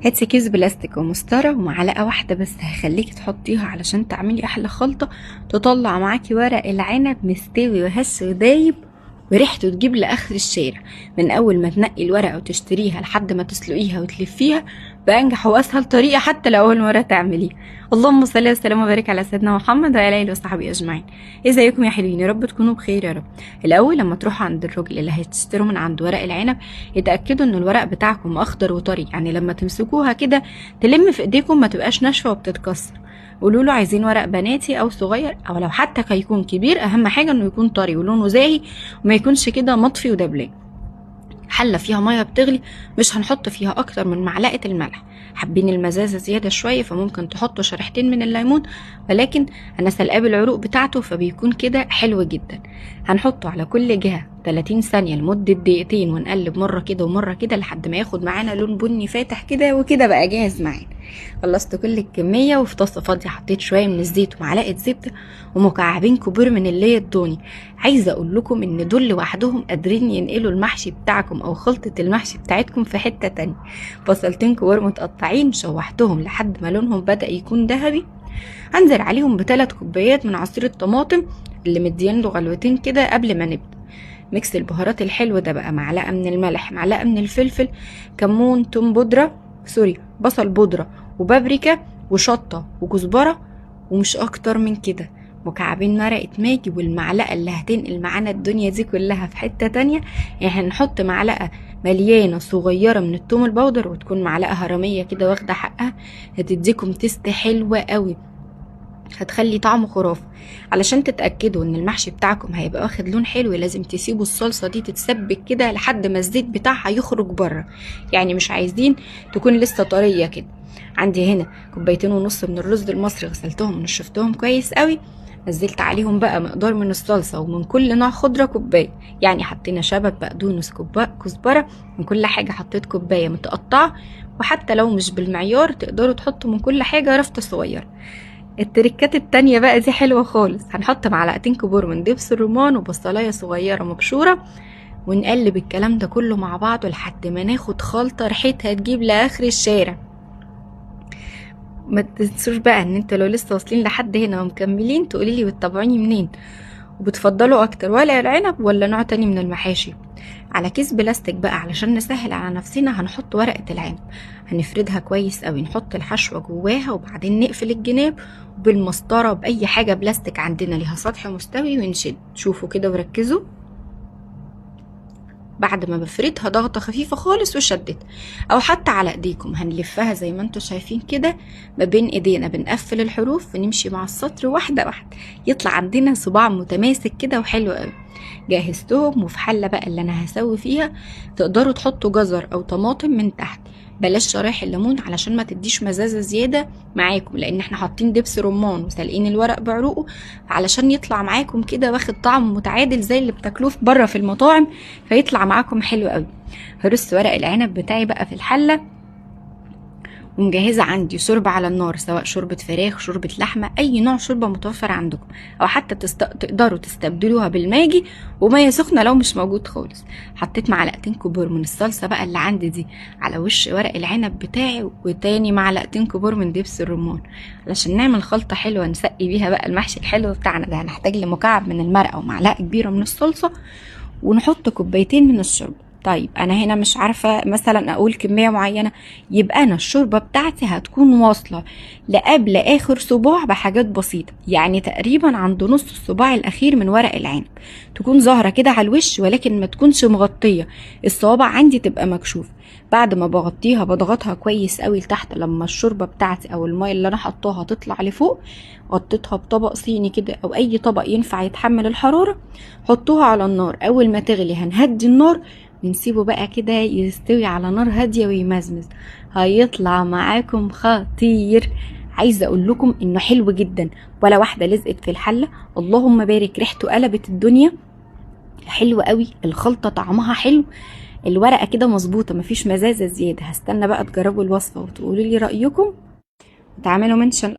هاتي كيس بلاستيك ومسطرة ومعلقة واحدة بس هخليكي تحطيها علشان تعملي احلى خلطة. تطلع معاكي ورق العنب مستوي وهش ودايب وريحته تجيب لاخر الشارع. من اول ما تنقي الورقة وتشتريها لحد ما تسلقيها وتلفيها بانجح واسهل طريقة حتى لو اول مرة تعمليها. اللهم صل وسلم وبارك على سيدنا محمد وعلى اله وصحبه اجمعين. ازيكم يا حلوين؟ يا رب تكونوا بخير يا رب. الاول لما تروحوا عند الراجل اللي هتشتروا من عنده ورق العنب يتاكدوا ان الورق بتاعكم اخضر وطري، يعني لما تمسكوها كده تلم في ايديكم ما تبقاش ناشفه وبتتكسر. قولوا له عايزين ورق بناتي او صغير او لو حتى هيكون كبير، اهم حاجه انه يكون طري ولونه زاهي وما يكونش كده مطفي ودبلان. حله فيها ميه بتغلي، مش هنحط فيها اكتر من معلقه الملح. حابين المزازه زياده شويه فممكن تحطوا شريحتين من الليمون، ولكن انا سلقاه بالعروق بتاعته فبيكون كده حلو جدا. هنحطه على كل جهه 30 ثانيه لمده دقيقتين ونقلب مره كده ومره كده لحد ما ياخد معانا لون بني فاتح كده، وكده بقى جاهز معانا. خلصت كل الكميه وفي طاسه فاضيه حطيت شويه من الزيت ومعلقه زبده ومكعبين كبير من اللي الضاني. عايزه اقول لكم ان دول لوحدهم قادرين ينقلوا المحشي بتاعكم او خلطه المحشي بتاعتكم في حته تانية. بصلتين كبار متقطعين شوحتهم لحد ما لونهم بدا يكون ذهبي. هنزل عليهم ب3 كوبايات من عصير الطماطم اللي مديان له غلوتين كده قبل ما نبدا. ميكس البهارات الحلو ده بقى معلقه من الملح، معلقه من الفلفل، كمون، توم بودره، بصل بودره وبابريكا وشطه وكزبره، ومش اكتر من كده. مكعبين مرقه ماجي والمعلقه اللي هتنقل معانا الدنيا دي كلها في حته تانية. يعني هنحط معلقه مليانه صغيره من التوم البودر وتكون معلقه هرميه كده واخده حقها، هتديكم تيست حلوه قوي، هتخلي طعمه خرافي. علشان تتأكدوا ان المحشي بتاعكم هيبقى واخد لون حلو لازم تسيبوا الصلصة دي تتسبك كده لحد ما الزيت بتاعها يخرج بره، يعني مش عايزين تكون لسه طرية كده. عندي هنا 2.5 كوبايات من الرز المصري غسلتهم ونشفتهم كويس قوي. نزلت عليهم بقى مقدار من الصلصة ومن كل نوع خضرة كوباية، يعني حطينا شبت، بقدونس، كزبرة، من كل حاجة حطيت كوباية متقطعة. وحتى لو مش بالمعيار تقدروا تحطوا من كل حاجة رفتة صغيرة. التركات التانية بقى دي حلوة خالص. هنحط معلقتين كبار من دبس الرمان وبصلاية صغيرة مبشورة، ونقلب الكلام ده كله مع بعضه لحد ما ناخد خلطة ريحتها تجيب لآخر الشارع. ما تنسوش بقى ان انتوا لو لسه واصلين لحد هنا ومكملين تقوليلي بتتابعوني منين وبتفضلوا اكتر ورق العنب ولا نوع تاني من المحاشي. على كيس بلاستيك بقى علشان نسهل على نفسنا هنحط ورقة العنب، هنفردها كويس قوي، نحط الحشوة جواها وبعدين نقفل الجناب وبالمسطرة بأي حاجة بلاستيك عندنا ليها سطح مستوي ونشد. شوفوا كده وركزوا. بعد ما بفردها ضغطة خفيفة خالص وشدت، او حتى على ايديكم هنلفها زي ما انتوا شايفين كده ما بين ايدينا، بنقفل الحروف ونمشي مع السطر واحدة واحدة يطلع عندنا صباع متماسك كده وحلو قوي. جهزتهم وفي حلة بقى اللي انا هسوي فيها تقدروا تحطوا جزر او طماطم من تحت، بلاش شرايح الليمون علشان ما تديش مزازة زيادة معاكم، لان احنا حاطين دبس رمان وسالقين الورق بعروقه علشان يطلع معاكم كده واخد طعم متعادل زي اللي بتاكلوه بره في المطاعم، فيطلع معاكم حلو قوي. هرص ورق العنب بتاعي بقى في الحلة ومجهزة عندي شوربة على النار، سواء شوربة فراخ، شوربة لحمة، اي نوع شوربة متوفر عندكم، او حتى تقدروا تستبدلوها بالماجي ومية سخنة لو مش موجود خالص. حطيت معلقتين كبار من الصلصة بقى اللي عندي دي على وش ورق العنب بتاعي، وتاني معلقتين كبار من دبس الرمان علشان نعمل خلطة حلوة نسقي بيها بقى المحشي الحلو بتاعنا ده. هنحتاج لمكعب من المرقة ومعلقة كبيرة من الصلصة ونحط كوبايتين من الشوربة. طيب انا هنا مش عارفة مثلا اقول كمية معينة، يبقى انا الشوربة بتاعتي هتكون واصلة لقبل اخر صباع بحاجات بسيطة، يعني تقريبا عند نص الصباع الاخير من ورق العنب، تكون ظاهرة كده على الوش ولكن ما تكونش مغطية، الصوابع عندي تبقى مكشوف. بعد ما بغطيها بضغطها كويس قوي لتحت لما الشوربة بتاعتي او المية اللي انا حطاها تطلع لفوق. غطيتها بطبق صيني كده او اي طبق ينفع يتحمل الحرارة، حطوها على النار. اول ما تغلي هنهدي النار ونسيبه بقى كده يستوي على نار هادية ويمزمز، هيطلع معاكم خطير. عايزة اقول لكم انه حلو جدا، ولا واحدة لزقت في الحلة. اللهم بارك، ريحته قلبت الدنيا، حلو قوي، الخلطة طعمها حلو، الورقة كده مظبوطة مفيش مزازة زيادة. هستنى بقى تجربوا الوصفة وتقولوا لي رأيكم وتعملوا منشن